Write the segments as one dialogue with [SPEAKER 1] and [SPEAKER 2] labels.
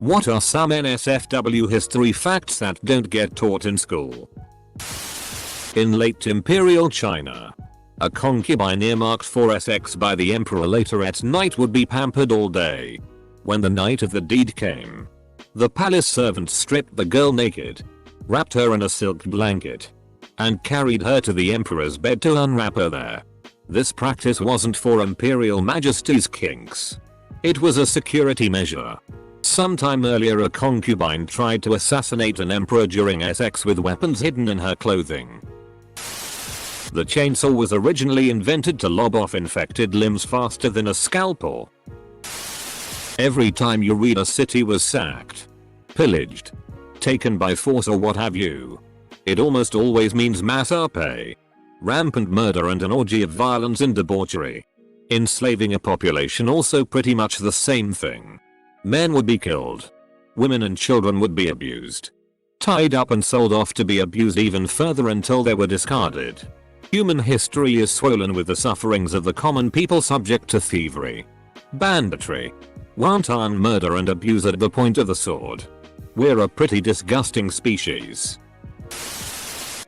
[SPEAKER 1] What are some NSFW history facts that don't get taught in school? In late imperial China, a concubine earmarked for sex by the emperor later at night would be pampered all day. When the night of the deed came, the palace servants stripped the girl naked, wrapped her in a silk blanket, and carried her to the emperor's bed to unwrap her there. This practice wasn't for imperial majesty's kinks. It was a security measure. Sometime earlier, a concubine tried to assassinate an emperor during sex with weapons hidden in her clothing. The chainsaw was originally invented to lob off infected limbs faster than a scalpel. Every time you read a city was sacked, pillaged, taken by force or what have you, it almost always means mass RP, rampant murder and an orgy of violence and debauchery. Enslaving a population also pretty much the same thing. Men would be killed. Women and children would be abused, tied up and sold off to be abused even further until they were discarded. Human history is swollen with the sufferings of the common people subject to thievery, banditry, wanton murder and abuse at the point of the sword. We're a pretty disgusting species.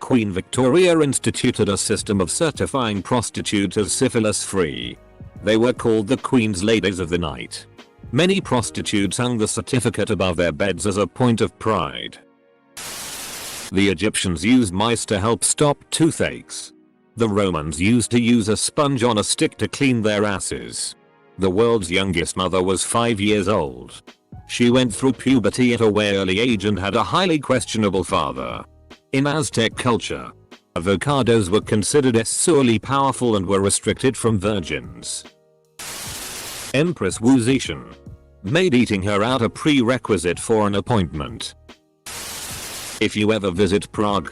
[SPEAKER 1] Queen Victoria instituted a system of certifying prostitutes as syphilis-free. They were called the Queen's Ladies of the Night. Many prostitutes hung the certificate above their beds as a point of pride. The Egyptians used mice to help stop toothaches. The Romans used to use a sponge on a stick to clean their asses. The world's youngest mother was 5 years old. She went through puberty at a way early age and had a highly questionable father. In Aztec culture, avocados were considered sexually powerful and were restricted from virgins. Empress Wu Zetian made eating her out a prerequisite for an appointment. If you ever visit Prague,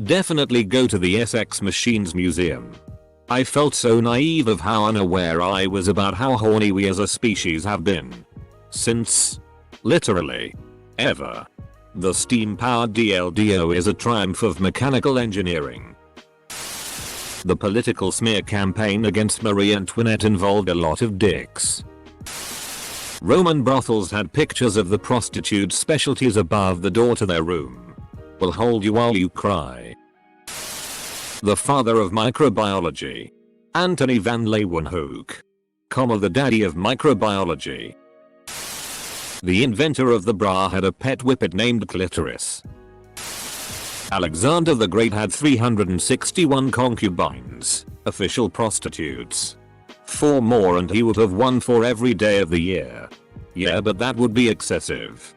[SPEAKER 1] definitely go to the SX Machines Museum. I felt so naive of how unaware I was about how horny we as a species have been. Since, literally, ever. The steam-powered DLDO is a triumph of mechanical engineering. The political smear campaign against Marie Antoinette involved a lot of dicks. Roman brothels had pictures of the prostitutes' specialties above the door to their room. Will hold you while you cry. The father of microbiology, Antony van Leeuwenhoek, the daddy of microbiology. The inventor of the bra had a pet whippet named Clitoris. Alexander the Great had 361 concubines, official prostitutes. 4 more and he would have 1 for every day of the year. Yeah, but that would be excessive.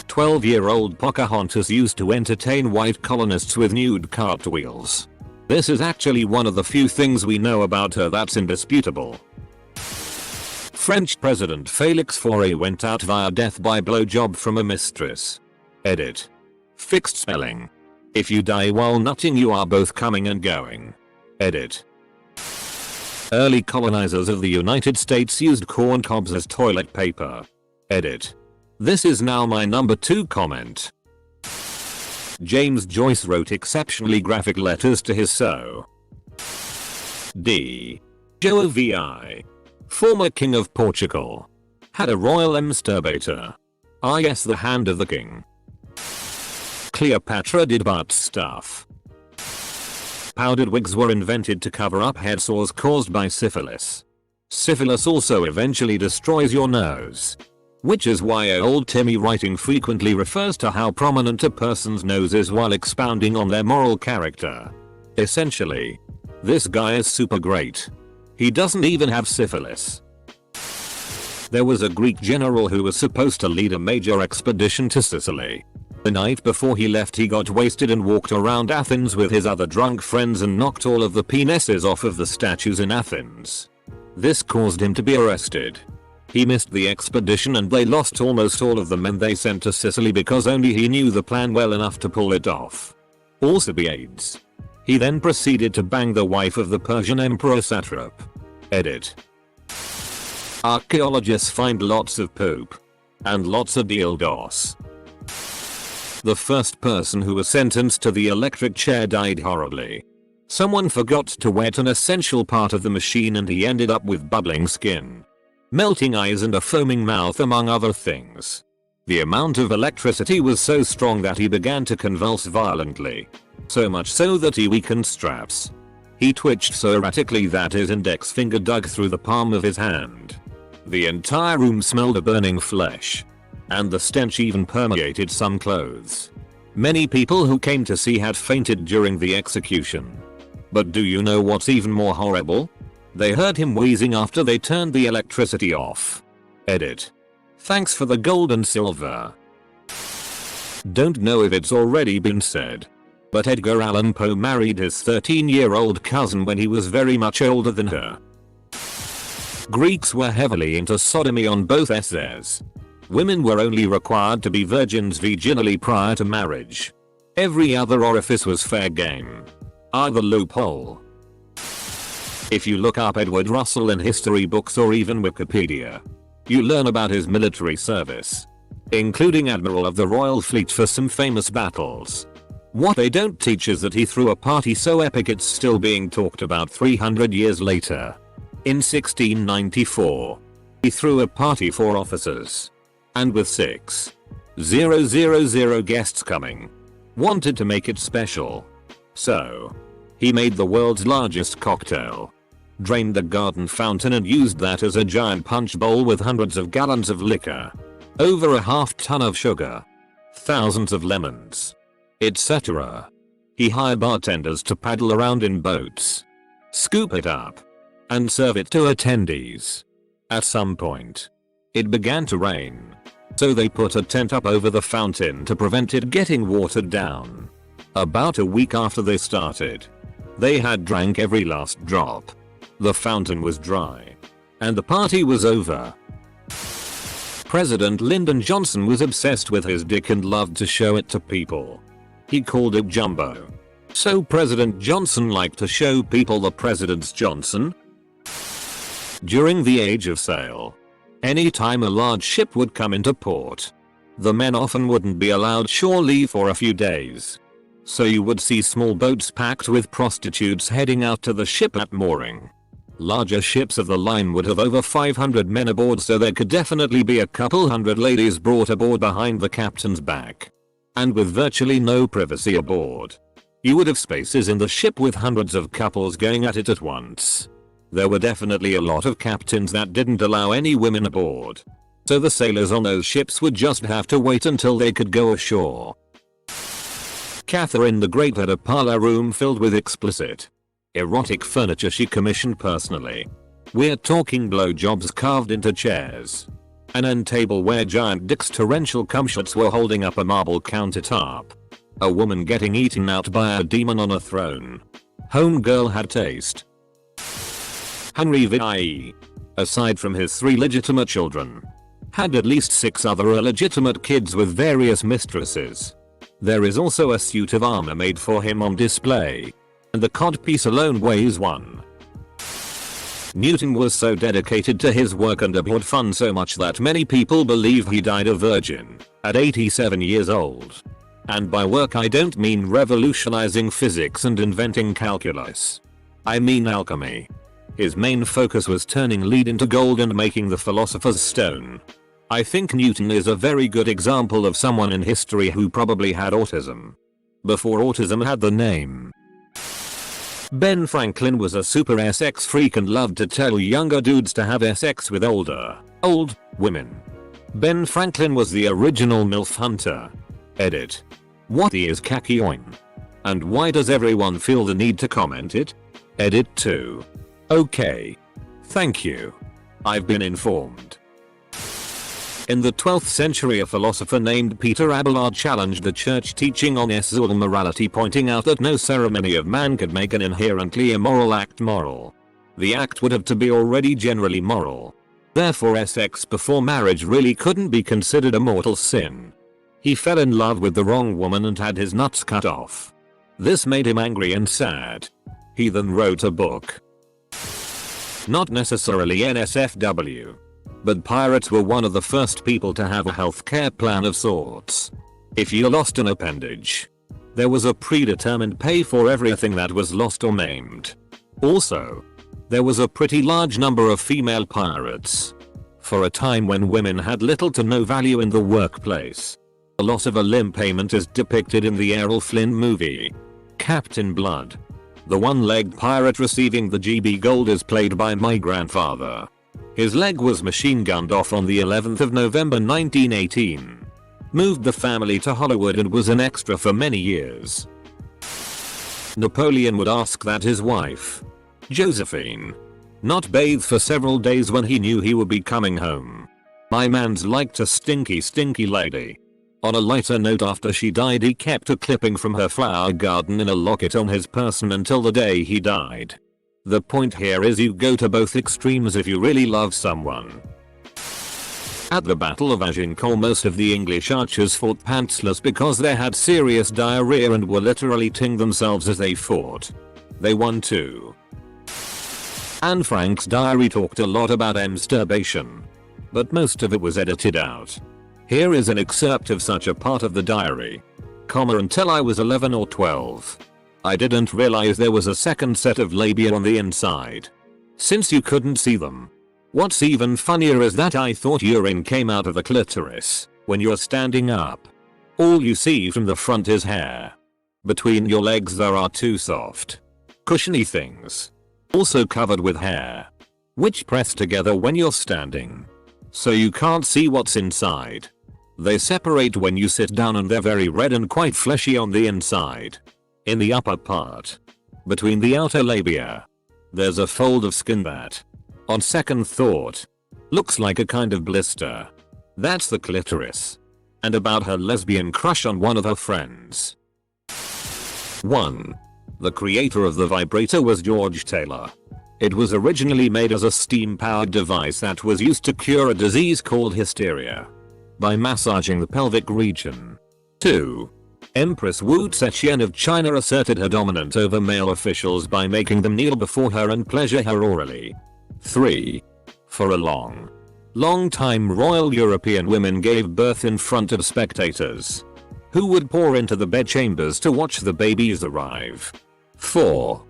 [SPEAKER 1] 12-year-old Pocahontas used to entertain white colonists with nude cartwheels. This is actually one of the few things we know about her that's indisputable. French President Félix Faure went out via death by blowjob from a mistress. Edit. Fixed spelling. If you die while nutting you are both coming and going. Edit. Early colonizers of the United States used corn cobs as toilet paper. Edit. This is now my number 2 comment. James Joyce wrote exceptionally graphic letters to his D. Jovi, former king of Portugal, had a royal masturbator. Ah yes, the hand of the king. Cleopatra did butt stuff. Powdered wigs were invented to cover up head sores caused by syphilis. Syphilis also eventually destroys your nose. Which is why old Timmy writing frequently refers to how prominent a person's nose is while expounding on their moral character. Essentially, this guy is super great. He doesn't even have syphilis. There was a Greek general who was supposed to lead a major expedition to Sicily. The night before he left he got wasted and walked around Athens with his other drunk friends and knocked all of the penises off of the statues in Athens. This caused him to be arrested. He missed the expedition and they lost almost all of the men they sent to Sicily because only he knew the plan well enough to pull it off. Alcibiades. He then proceeded to bang the wife of the Persian emperor satrap. Edit. Archaeologists find lots of poop. And lots of dildos. The first person who was sentenced to the electric chair died horribly. Someone forgot to wet an essential part of the machine and he ended up with bubbling skin. melting eyes and a foaming mouth among other things. The amount of electricity was so strong that he began to convulse violently. So much so that he weakened straps. He twitched so erratically that his index finger dug through the palm of his hand. The entire room smelled of burning flesh. And the stench even permeated some clothes. Many people who came to see had fainted during the execution. But do you know what's even more horrible? They heard him wheezing after they turned the electricity off. Edit. Thanks for the gold and silver. Don't know if it's already been said, but Edgar Allan Poe married his 13-year-old cousin when he was very much older than her. Greeks were heavily into sodomy on both essays. Women were only required to be virgins vaginally prior to marriage. Every other orifice was fair game. The loophole. If you look up Edward Russell in history books or even Wikipedia, you learn about his military service, including Admiral of the Royal Fleet for some famous battles. What they don't teach is that he threw a party so epic it's still being talked about 300 years later. In 1694, he threw a party for officers, and with 6,000 guests coming, wanted to make it special. So, he made the world's largest cocktail, drained the garden fountain and used that as a giant punch bowl with hundreds of gallons of liquor, over a half-ton of sugar, thousands of lemons, etc. He hired bartenders to paddle around in boats, scoop it up, and serve it to attendees. At some point, it began to rain, so they put a tent up over the fountain to prevent it getting watered down. About a week after they started, they had drank every last drop. The fountain was dry, and the party was over. President Lyndon Johnson was obsessed with his dick and loved to show it to people. He called it Jumbo. So President Johnson liked to show people the President's Johnson. During the Age of Sail, anytime a large ship would come into port, the men often wouldn't be allowed shore leave for a few days. So you would see small boats packed with prostitutes heading out to the ship at mooring. Larger ships of the line would have over 500 men aboard, so there could definitely be a couple hundred ladies brought aboard behind the captain's back. And with virtually no privacy aboard, you would have spaces in the ship with hundreds of couples going at it at once. There were definitely a lot of captains that didn't allow any women aboard, so the sailors on those ships would just have to wait until they could go ashore. Catherine the Great had a parlor room filled with explicit, erotic furniture she commissioned personally. We're talking blowjobs carved into chairs, an end table where giant dicks torrential cumshots were holding up a marble countertop, a woman getting eaten out by a demon on a throne. Homegirl had taste. Henry VIII, aside from his 3 legitimate children, had at least 6 other illegitimate kids with various mistresses. There is also a suit of armor made for him on display, and the codpiece alone weighs 1. Newton was so dedicated to his work and abhorred fun so much that many people believe he died a virgin at 87 years old. And by work I don't mean revolutionizing physics and inventing calculus. I mean alchemy. His main focus was turning lead into gold and making the philosopher's stone. I think Newton is a very good example of someone in history who probably had autism before autism had the name. Ben Franklin was a super sex freak and loved to tell younger dudes to have sex with old women. Ben Franklin was the original MILF hunter. Edit. What is kakyoin? And why does everyone feel the need to comment it? Edit 2. Okay. Thank you. I've been informed. In the 12th century, a philosopher named Peter Abelard challenged the church teaching on sexual morality, pointing out that no ceremony of man could make an inherently immoral act moral. The act would have to be already generally moral. Therefore sex before marriage really couldn't be considered a mortal sin. He fell in love with the wrong woman and had his nuts cut off. This made him angry and sad. He then wrote a book. Not necessarily NSFW. But pirates were one of the first people to have a healthcare plan of sorts. If you lost an appendage, there was a predetermined pay for everything that was lost or maimed. Also, there was a pretty large number of female pirates. For a time when women had little to no value in the workplace. A loss of a limb payment is depicted in the Errol Flynn movie, Captain Blood. The one-legged pirate receiving the GB Gold is played by my grandfather. His leg was machine gunned off on the 11th of November 1918. Moved the family to Hollywood and was an extra for many years. Napoleon would ask that his wife, Josephine, not bathe for several days when he knew he would be coming home. My man's liked a stinky lady. On a lighter note, after she died, he kept a clipping from her flower garden in a locket on his person until the day he died. The point here is you go to both extremes if you really love someone. At the Battle of Agincourt, most of the English archers fought pantsless because they had serious diarrhea and were literally ting themselves as they fought. They won too. Anne Frank's diary talked a lot about masturbation, but most of it was edited out. Here is an excerpt of such a part of the diary. Until I was 11 or 12. I didn't realize there was a second set of labia on the inside, since you couldn't see them. What's even funnier is that I thought urine came out of the clitoris when you're standing up. All you see from the front is hair. Between your legs there are two soft, cushiony things, also covered with hair, which press together when you're standing, so you can't see what's inside. They separate when you sit down and they're very red and quite fleshy on the inside. In the upper part, between the outer labia, there's a fold of skin that, on second thought, looks like a kind of blister. That's the clitoris. And about her lesbian crush on one of her friends. 1. The creator of the vibrator was George Taylor. It was originally made as a steam-powered device that was used to cure a disease called hysteria by massaging the pelvic region. 2. Empress Wu Zetian of China asserted her dominance over male officials by making them kneel before her and pleasure her orally. 3. For a long time, royal European women gave birth in front of spectators, who would pour into the bedchambers to watch the babies arrive. 4.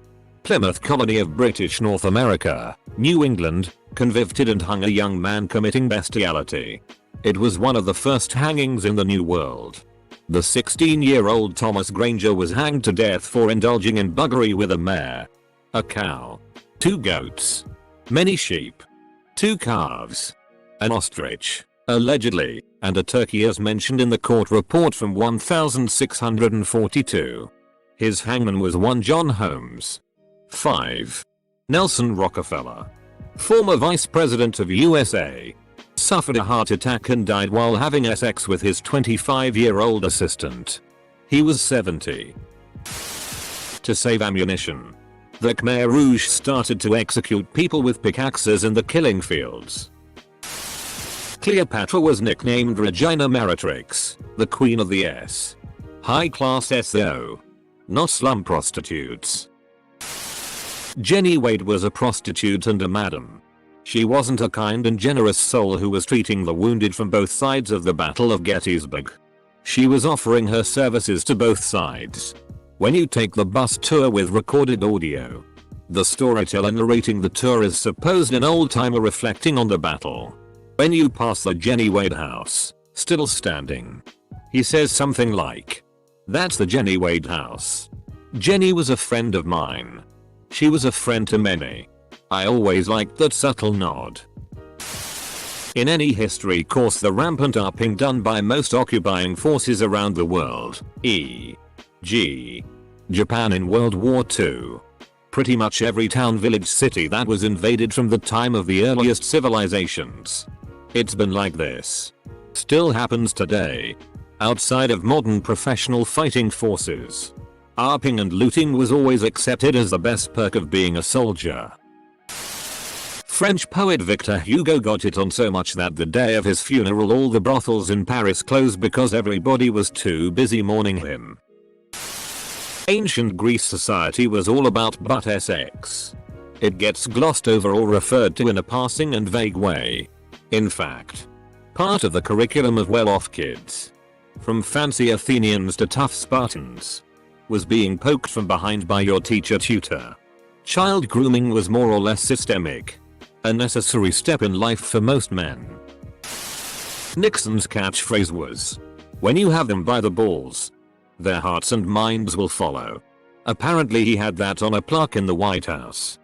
[SPEAKER 1] Plymouth colony of British North America, New England, convicted and hung a young man committing bestiality. It was one of the first hangings in the New World. The 16-year-old Thomas Granger was hanged to death for indulging in buggery with a mare, a cow, 2 goats, many sheep, 2 calves, an ostrich, allegedly, and a turkey as mentioned in the court report from 1642. His hangman was one John Holmes. 5. Nelson Rockefeller, former vice president of USA, suffered a heart attack and died while having sex with his 25-year-old assistant. He was 70. To save ammunition, the Khmer Rouge started to execute people with pickaxes in the killing fields. Cleopatra was nicknamed Regina Meretrix, the queen of the high-class SO, not slum prostitutes. Jenny Wade was a prostitute and a madam. She wasn't a kind and generous soul who was treating the wounded from both sides of the Battle of Gettysburg. She was offering her services to both sides. When you take the bus tour with recorded audio, the storyteller narrating the tour is supposed an old-timer reflecting on the battle. When you pass the Jenny Wade house, still standing, he says something like, "That's the Jenny Wade house. Jenny was a friend of mine. She was a friend to many." I always liked that subtle nod. In any history course, the rampant upping done by most occupying forces around the world, e.g. Japan in World War II. Pretty much every town, village, city that was invaded from the time of the earliest civilizations. It's been like this. Still happens today. Outside of modern professional fighting forces, upping and looting was always accepted as the best perk of being a soldier. French poet Victor Hugo got it on so much that the day of his funeral all the brothels in Paris closed because everybody was too busy mourning him. Ancient Greece society was all about butt sex. It gets glossed over or referred to in a passing and vague way. In fact, part of the curriculum of well-off kids, from fancy Athenians to tough Spartans, was being poked from behind by your teacher tutor. Child grooming was more or less systemic. A necessary step in life for most men. Nixon's catchphrase was, "When you have them by the balls, their hearts and minds will follow." Apparently he had that on a plaque in the White House.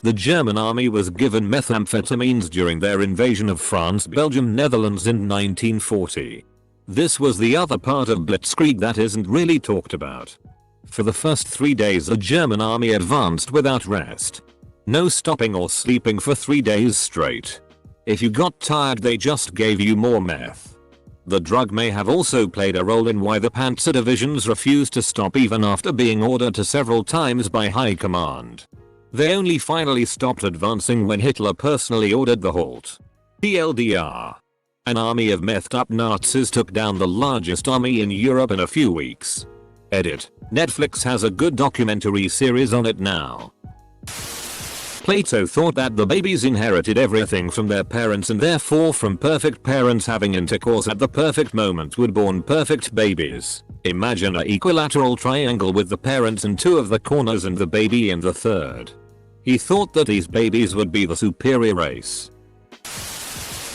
[SPEAKER 1] The German army was given methamphetamines during their invasion of France, Belgium, Netherlands in 1940. This was the other part of Blitzkrieg that isn't really talked about. For the first 3 days the German army advanced without rest. No stopping or sleeping for 3 days straight. If you got tired they just gave you more meth. The drug may have also played a role in why the Panzer divisions refused to stop even after being ordered to several times by high command. They only finally stopped advancing when Hitler personally ordered the halt. TLDR. An army of methed up Nazis took down the largest army in Europe in a few weeks. Edit. Netflix has a good documentary series on it now. Plato thought that the babies inherited everything from their parents and therefore from perfect parents having intercourse at the perfect moment would born perfect babies. Imagine an equilateral triangle with the parents in 2 of the corners and the baby in the 3rd. He thought that these babies would be the superior race.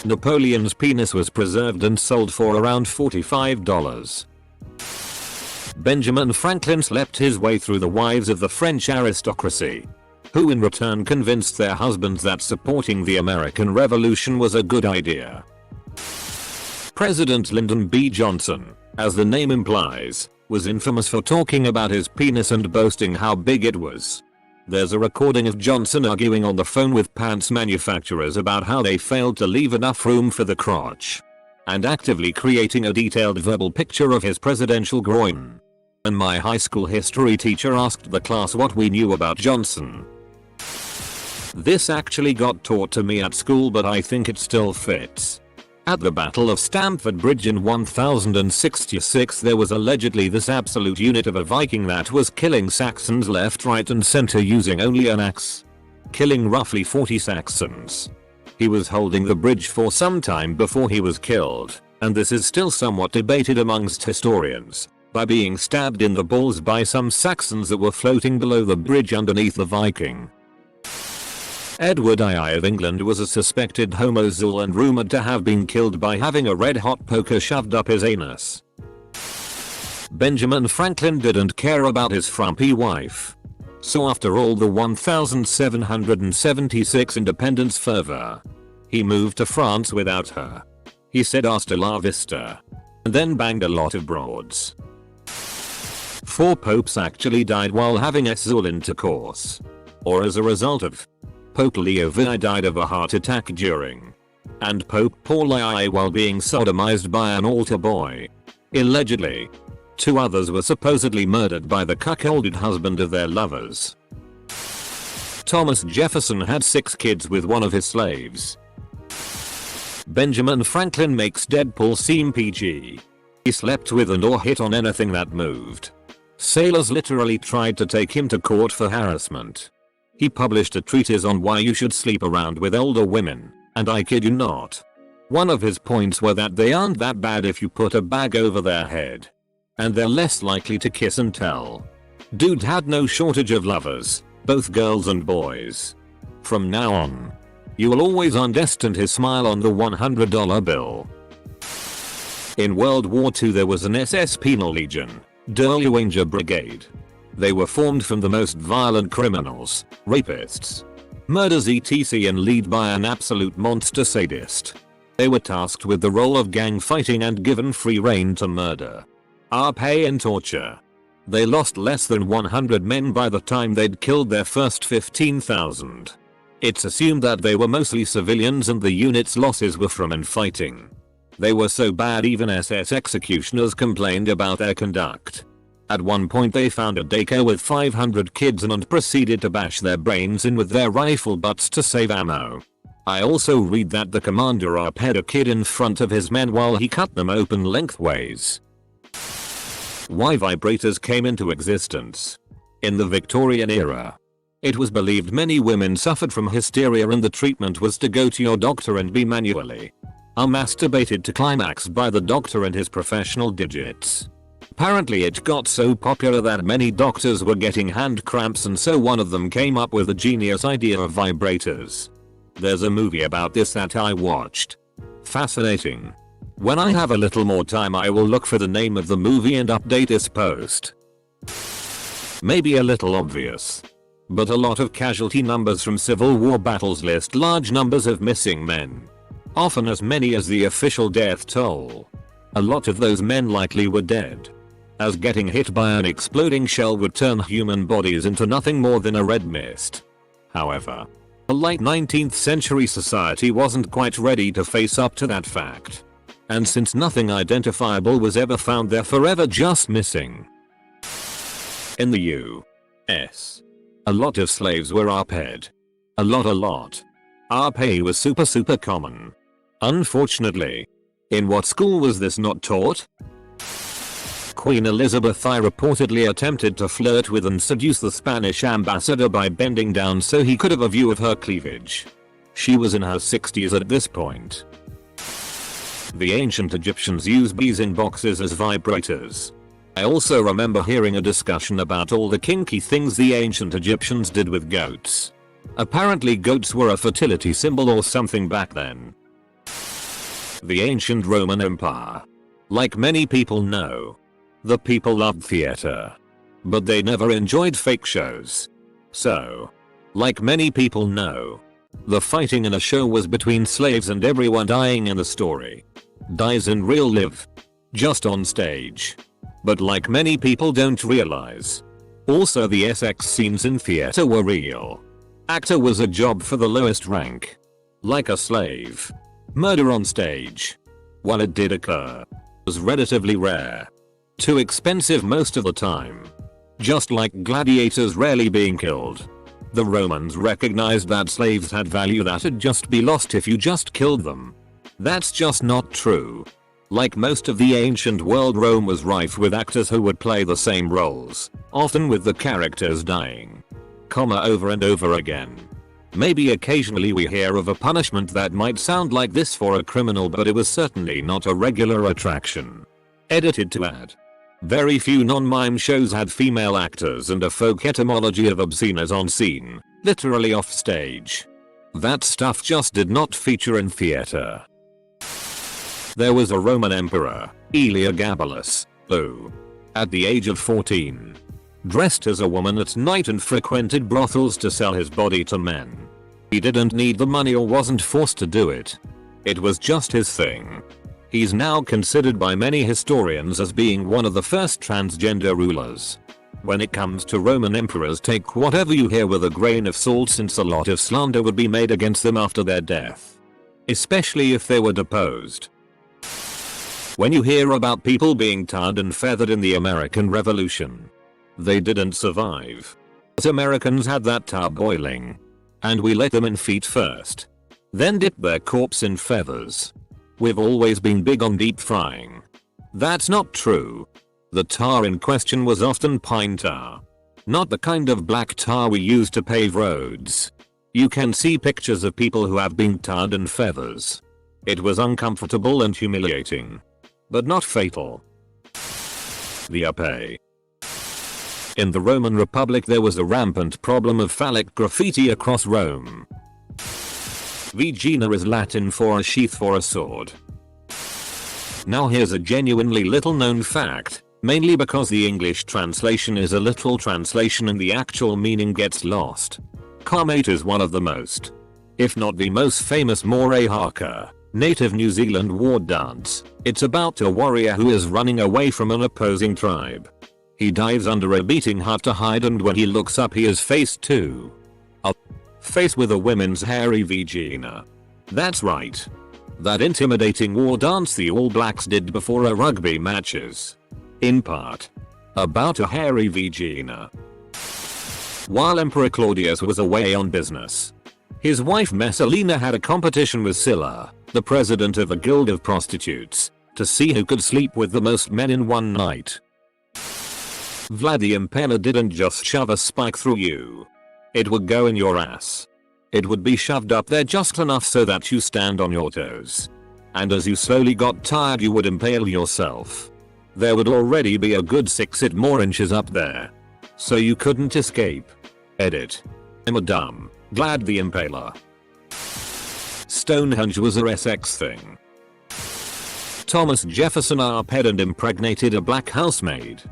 [SPEAKER 1] Napoleon's penis was preserved and sold for around $45. Benjamin Franklin slept his way through the wives of the French aristocracy, who in return convinced their husbands that supporting the American Revolution was a good idea. President Lyndon B. Johnson, as the name implies, was infamous for talking about his penis and boasting how big it was. There's a recording of Johnson arguing on the phone with pants manufacturers about how they failed to leave enough room for the crotch, and actively creating a detailed verbal picture of his presidential groin. And my high school history teacher asked the class what we knew about Johnson. This actually got taught to me at school, but I think it still fits. At the Battle of Stamford Bridge in 1066 there was allegedly this absolute unit of a Viking that was killing Saxons left, right and center using only an axe, killing roughly 40 Saxons. He was holding the bridge for some time before he was killed, and this is still somewhat debated amongst historians, by being stabbed in the balls by some Saxons that were floating below the bridge underneath the Viking. Edward II of England was a suspected homozool and rumoured to have been killed by having a red-hot poker shoved up his anus. Benjamin Franklin didn't care about his frumpy wife. So after all the 1776 independence fervour, he moved to France without her. He said hasta la vista, and then banged a lot of broads. 4 popes actually died while having sexual intercourse, or as a result of. Pope Leo VI died of a heart attack during, and Pope Paul I while being sodomized by an altar boy. Allegedly. 2 others were supposedly murdered by the cuckolded husband of their lovers. Thomas Jefferson had 6 kids with one of his slaves. Benjamin Franklin makes Deadpool seem PG. He slept with and or hit on anything that moved. Sailors literally tried to take him to court for harassment. He published a treatise on why you should sleep around with older women, and I kid you not. One of his points were that they aren't that bad if you put a bag over their head, and they're less likely to kiss and tell. Dude had no shortage of lovers, both girls and boys. From now on, you will always understand his smile on the $100 bill. In World War II there was an SS Penal Legion, Der Lewanger Brigade. They were formed from the most violent criminals, rapists, murders etc. and led by an absolute monster sadist. They were tasked with the role of gang fighting and given free rein to murder, pay and torture. They lost less than 100 men by the time they'd killed their first 15,000. It's assumed that they were mostly civilians and the unit's losses were from infighting. They were so bad even SS executioners complained about their conduct. At one point they found a daycare with 500 kids and proceeded to bash their brains in with their rifle butts to save ammo. I also read that the commander had a kid in front of his men while he cut them open lengthways. Why vibrators came into existence. In the Victorian era, it was believed many women suffered from hysteria and the treatment was to go to your doctor and be manually masturbated to climax by the doctor and his professional digits. Apparently it got so popular that many doctors were getting hand cramps, and so one of them came up with the genius idea of vibrators. There's a movie about this that I watched. Fascinating. When I have a little more time I will look for the name of the movie and update this post. Maybe a little obvious, but a lot of casualty numbers from Civil War battles list large numbers of missing men. Often as many as the official death toll. A lot of those men likely were dead, as getting hit by an exploding shell would turn human bodies into nothing more than a red mist. However, a late 19th century society wasn't quite ready to face up to that fact. And since nothing identifiable was ever found, they're forever just missing. In the US, a lot of slaves were arped. A lot. Arpe was super common. Unfortunately. In what school was this not taught? Queen Elizabeth I reportedly attempted to flirt with and seduce the Spanish ambassador by bending down so he could have a view of her cleavage. She was in her 60s at this point. The ancient Egyptians used bees in boxes as vibrators. I also remember hearing a discussion about all the kinky things the ancient Egyptians did with goats. Apparently goats were a fertility symbol or something back then. The ancient Roman Empire. Like many people know, the people loved theater, but they never enjoyed fake shows. So, like many people know, the fighting in a show was between slaves and everyone dying in the story dies in real life, just on stage. But like many people don't realize, also the SX scenes in theater were real. Actor was a job for the lowest rank. Like a slave. Murder on stage, while it did occur, was relatively rare. Too expensive most of the time. Just like gladiators rarely being killed. The Romans recognized that slaves had value that'd just be lost if you just killed them. That's just not true. Like most of the ancient world, Rome was rife with actors who would play the same roles, often with the characters dying, over and over again. Maybe occasionally we hear of a punishment that might sound like this for a criminal, but it was certainly not a regular attraction. Edited to add. Very few non-mime shows had female actors, and a folk etymology of obscene is on scene, literally off stage. That stuff just did not feature in theater. There was a Roman emperor, Elagabalus, who, at the age of 14, dressed as a woman at night and frequented brothels to sell his body to men. He didn't need the money or wasn't forced to do it. It was just his thing. He's now considered by many historians as being one of the first transgender rulers. When it comes to Roman emperors, take whatever you hear with a grain of salt, since a lot of slander would be made against them after their death. Especially if they were deposed. When you hear about people being tarred and feathered in the American Revolution, they didn't survive. But Americans had that tar boiling. And we let them in feet first. Then dipped their corpse in feathers. We've always been big on deep frying. That's not true. The tar in question was often pine tar. Not the kind of black tar we use to pave roads. You can see pictures of people who have been tarred in feathers. It was uncomfortable and humiliating. But not fatal. The Arpe. In the Roman Republic there was a rampant problem of phallic graffiti across Rome. Vagina is Latin for a sheath for a sword. Now here's a genuinely little known fact, mainly because the English translation is a literal translation and the actual meaning gets lost. Kamate is one of the most, if not the most famous Moray haka, native New Zealand war dance. It's about a warrior who is running away from an opposing tribe. He dives under a beating heart to hide, and when he looks up he is faced to a face with a woman's hairy vagina. That's right. That intimidating war dance the All Blacks did before a rugby matches. In part. About a hairy vagina. While Emperor Claudius was away on business, his wife Messalina had a competition with Sylla, the president of a guild of prostitutes, to see who could sleep with the most men in one night. Vlad the Impaler didn't just shove a spike through you. It would go in your ass. It would be shoved up there just enough so that you stand on your toes. And as you slowly got tired you would impale yourself. there would already be a good 6 more inches up there. So you couldn't escape. Edit. I'm a dumb. Glad the Impaler. Stonehenge was a SX thing. Thomas Jefferson arped and impregnated a black housemaid.